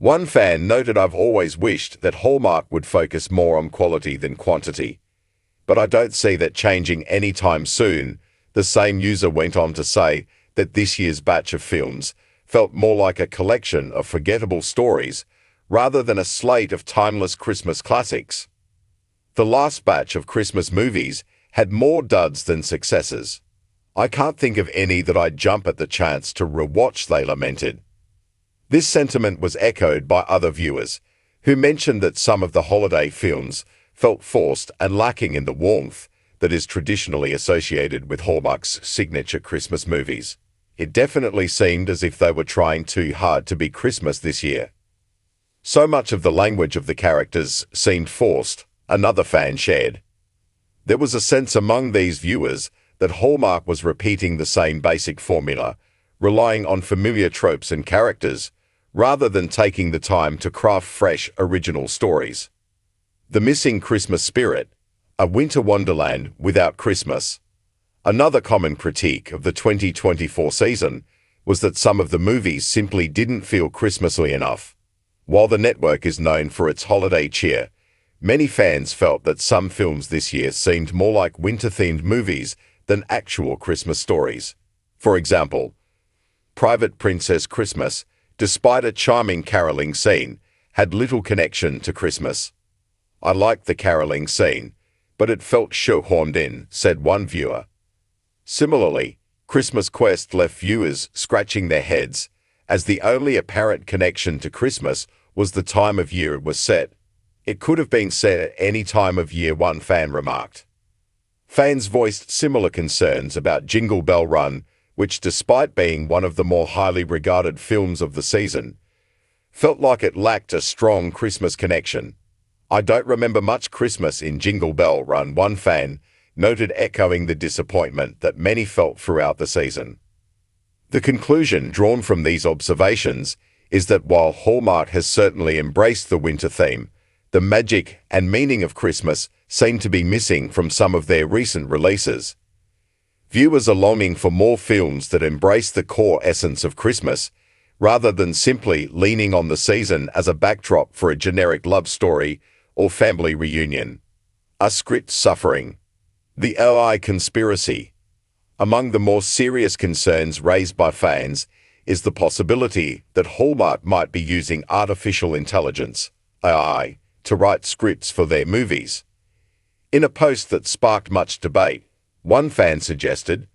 One fan noted, "I've always wished that Hallmark would focus more on quality than quantity, but I don't see that changing anytime soon." The same user went on to say that this year's batch of films felt more like a collection of forgettable stories rather than a slate of timeless Christmas classics. The last batch of Christmas movies had more duds than successes. "I can't think of any that I'd jump at the chance to rewatch," they lamented. This sentiment was echoed by other viewers, who mentioned that some of the holiday films felt forced and lacking in the warmth that is traditionally associated with Hallmark's signature Christmas movies. It definitely seemed as if they were trying too hard to be Christmas this year. "So much of the language of the characters seemed forced," another fan shared. There was a sense among these viewers that Hallmark was repeating the same basic formula, relying on familiar tropes and characters, rather than taking the time to craft fresh, original stories. The missing Christmas spirit, a winter wonderland without Christmas. Another common critique of the 2024 season was that some of the movies simply didn't feel Christmassy enough. While the network is known for its holiday cheer, many fans felt that some films this year seemed more like winter-themed movies than actual Christmas stories. For example, Private Princess Christmas, despite a charming caroling scene, had little connection to Christmas. "I liked the caroling scene, but it felt shoehorned in," said one viewer. Similarly, Christmas Quest left viewers scratching their heads, as the only apparent connection to Christmas was the time of year it was set. "It could have been set at any time of year," one fan remarked. Fans voiced similar concerns about Jingle Bell Run, which, despite being one of the more highly regarded films of the season, felt like it lacked a strong Christmas connection. "I don't remember much Christmas in Jingle Bell Run," one fan noted, echoing the disappointment that many felt throughout the season. The conclusion drawn from these observations is that while Hallmark has certainly embraced the winter theme, the magic and meaning of Christmas seem to be missing from some of their recent releases. Viewers are longing for more films that embrace the core essence of Christmas, rather than simply leaning on the season as a backdrop for a generic love story or family reunion. Are scripts suffering? The AI conspiracy. Among the more serious concerns raised by fans is the possibility that Hallmark might be using artificial intelligence, AI, to write scripts for their movies. In a post that sparked much debate, one fan suggested,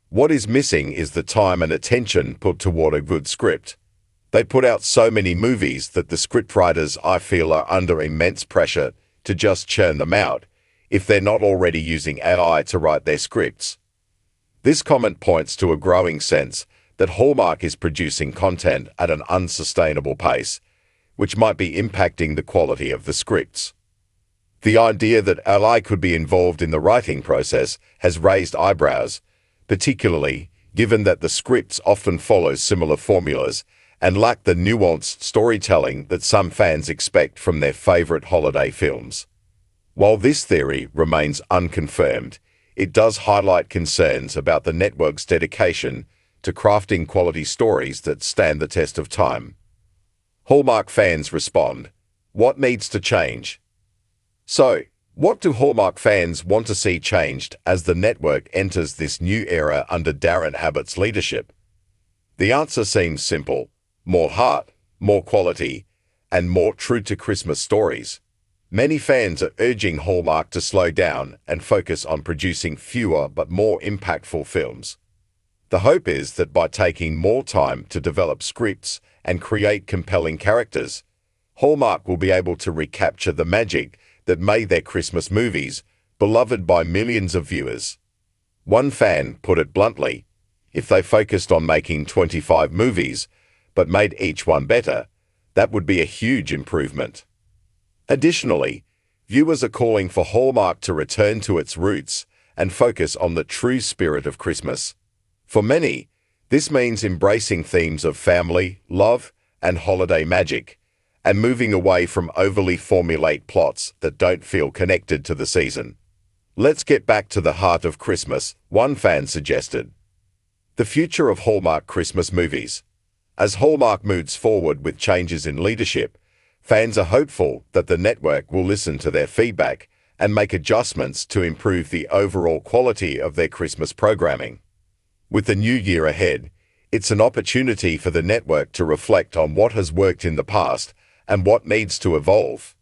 "What is missing is the time and attention put toward a good script. They put out so many movies that the scriptwriters, I feel, are under immense pressure to just churn them out if they're not already using AI to write their scripts." This comment points to a growing sense that Hallmark is producing content at an unsustainable pace, which might be impacting the quality of the scripts. The idea that AI could be involved in the writing process has raised eyebrows, particularly given that the scripts often follow similar formulas and lack the nuanced storytelling that some fans expect from their favorite holiday films. While this theory remains unconfirmed, it does highlight concerns about the network's dedication to crafting quality stories that stand the test of time. Hallmark fans respond, "What needs to change?" So, what do Hallmark fans want to see changed as the network enters this new era under Darren Abbott's leadership? The answer seems simple: more heart, more quality, and more true-to-Christmas stories. Many fans are urging Hallmark to slow down and focus on producing fewer but more impactful films. The hope is that by taking more time to develop scripts and create compelling characters, Hallmark will be able to recapture the magic that made their Christmas movies beloved by millions of viewers. One fan put it bluntly, "If they focused on making 25 movies, but made each one better, that would be a huge improvement." Additionally, viewers are calling for Hallmark to return to its roots and focus on the true spirit of Christmas. For many, this means embracing themes of family, love, and holiday magic, and moving away from overly formulaic plots that don't feel connected to the season. "Let's get back to the heart of Christmas," one fan suggested. The future of Hallmark Christmas movies. As Hallmark moves forward with changes in leadership, fans are hopeful that the network will listen to their feedback and make adjustments to improve the overall quality of their Christmas programming. With the new year ahead, it's an opportunity for the network to reflect on what has worked in the past and what needs to evolve.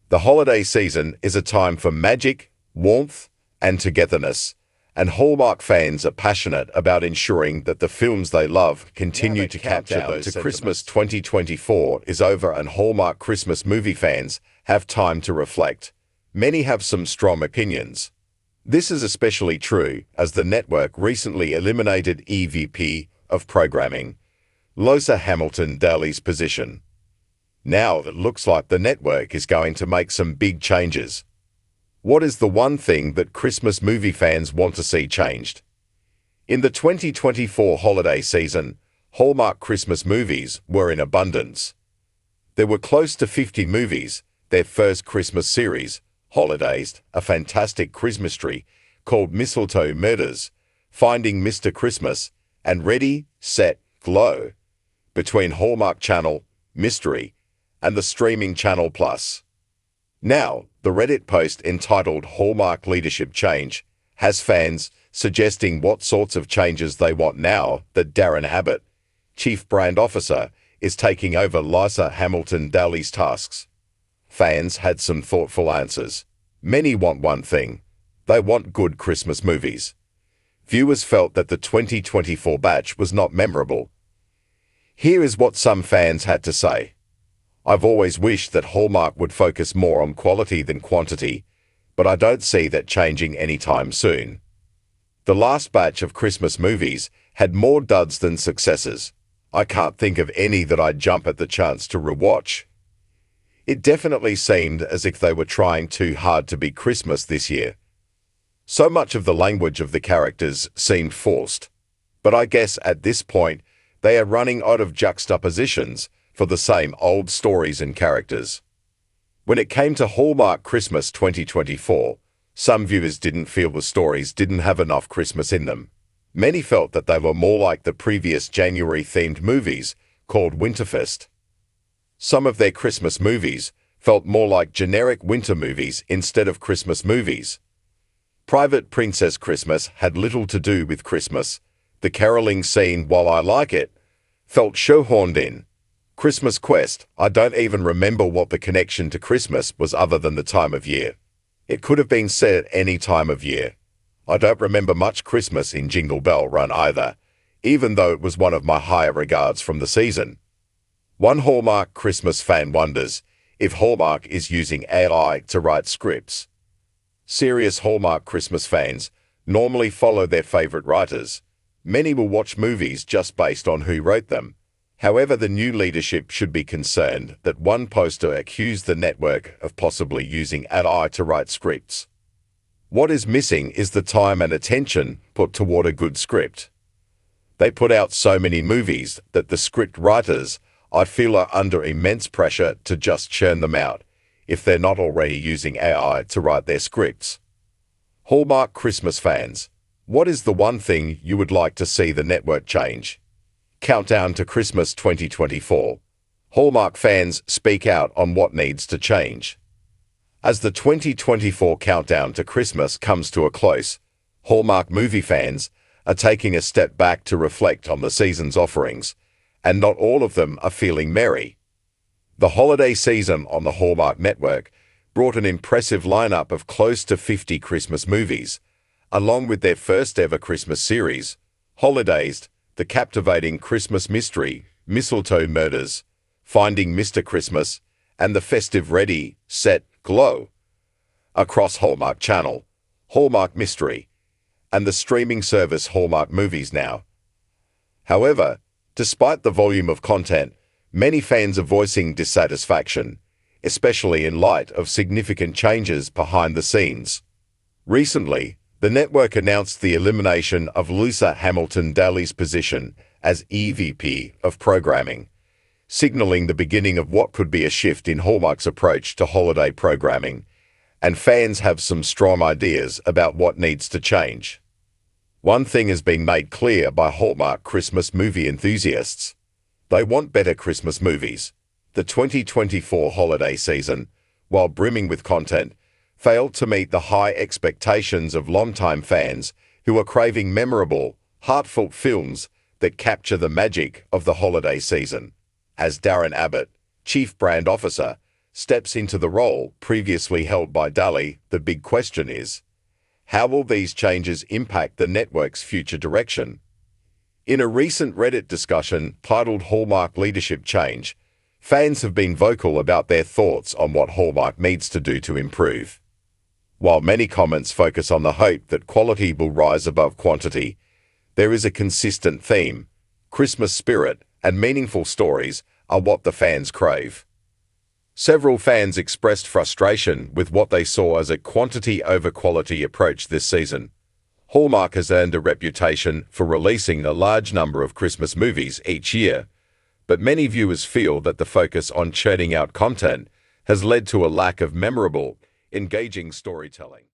The holiday season is a time for magic, warmth, and togetherness, and Hallmark fans are passionate about ensuring that the films they love continue to capture those sentiments. Christmas 2024 is over, and Hallmark Christmas movie fans have time to reflect. Many have some strong opinions. This is especially true as the network recently eliminated EVP of programming, Lisa Hamilton-Daly's position. Now it looks like the network is going to make some big changes. What is the one thing that Christmas movie fans want to see changed? In the 2024 holiday season, Hallmark Christmas movies were in abundance. There were close to 50 movies. Their first Christmas series, Holidays, a fantastic Christmas-mystery called Mistletoe Murders, Finding Mr. Christmas, and Ready, Set, Glow, between Hallmark Channel, Mystery, and the streaming Channel Plus. Now, the Reddit post entitled Hallmark Leadership Change has fans suggesting what sorts of changes they want now that Darren Abbott, Chief Brand Officer, is taking over Lisa Hamilton-Daly's tasks. Fans had some thoughtful answers. Many want one thing. They want good Christmas movies. Viewers felt that the 2024 batch was not memorable. Here is what some fans had to say. I've always wished that Hallmark would focus more on quality than quantity, but I don't see that changing anytime soon. The last batch of Christmas movies had more duds than successes. I can't think of any that I'd jump at the chance to rewatch. It definitely seemed as if they were trying too hard to be Christmas this year. So much of the language of the characters seemed forced, but I guess at this point they are running out of juxtapositions for the same old stories and characters. When it came to Hallmark Christmas 2024, some viewers didn't feel the stories didn't have enough Christmas in them. Many felt that they were more like the previous January-themed movies called Winterfest. Some of their Christmas movies felt more like generic winter movies instead of Christmas movies. Private Princess Christmas had little to do with Christmas. The caroling scene, while I like it, felt shoehorned in. Christmas Quest, I don't even remember what the connection to Christmas was other than the time of year. It could have been set at any time of year. I don't remember much Christmas in Jingle Bell Run either, even though it was one of my higher regards from the season. One Hallmark Christmas fan wonders if Hallmark is using AI to write scripts. Serious Hallmark Christmas fans normally follow their favorite writers. Many will watch movies just based on who wrote them. However, the new leadership should be concerned that one poster accused the network of possibly using AI to write scripts. What is missing is the time and attention put toward a good script. They put out so many movies that the script writers, I feel, are under immense pressure to just churn them out if they're not already using AI to write their scripts. Hallmark Christmas fans, what is the one thing you would like to see the network change? Countdown to Christmas 2024. Hallmark fans speak out on what needs to change. As the 2024 countdown to Christmas comes to a close, Hallmark movie fans are taking a step back to reflect on the season's offerings, and not all of them are feeling merry. The holiday season on the Hallmark network brought an impressive lineup of close to 50 Christmas movies, along with their first ever Christmas series, Holidays, the captivating Christmas mystery, Mistletoe Murders, Finding Mr. Christmas, and the festive Ready, Set, Glow. Across Hallmark Channel, Hallmark Mystery, and the streaming service Hallmark Movies Now. However, despite the volume of content, many fans are voicing dissatisfaction, especially in light of significant changes behind the scenes. Recently, the network announced the elimination of Lisa Hamilton-Daly's position as EVP of Programming, signaling the beginning of what could be a shift in Hallmark's approach to holiday programming, and fans have some strong ideas about what needs to change. One thing has been made clear by Hallmark Christmas movie enthusiasts. They want better Christmas movies. The 2024 holiday season, while brimming with content, failed to meet the high expectations of longtime fans who are craving memorable, heartfelt films that capture the magic of the holiday season. As Darren Abbott, Chief Brand Officer, steps into the role previously held by Daly, the big question is, how will these changes impact the network's future direction? In a recent Reddit discussion titled Hallmark Leadership Change, fans have been vocal about their thoughts on what Hallmark needs to do to improve. While many comments focus on the hope that quality will rise above quantity, there is a consistent theme. Christmas spirit and meaningful stories are what the fans crave. Several fans expressed frustration with what they saw as a quantity over quality approach this season. Hallmark has earned a reputation for releasing a large number of Christmas movies each year, but many viewers feel that the focus on churning out content has led to a lack of memorable, engaging storytelling.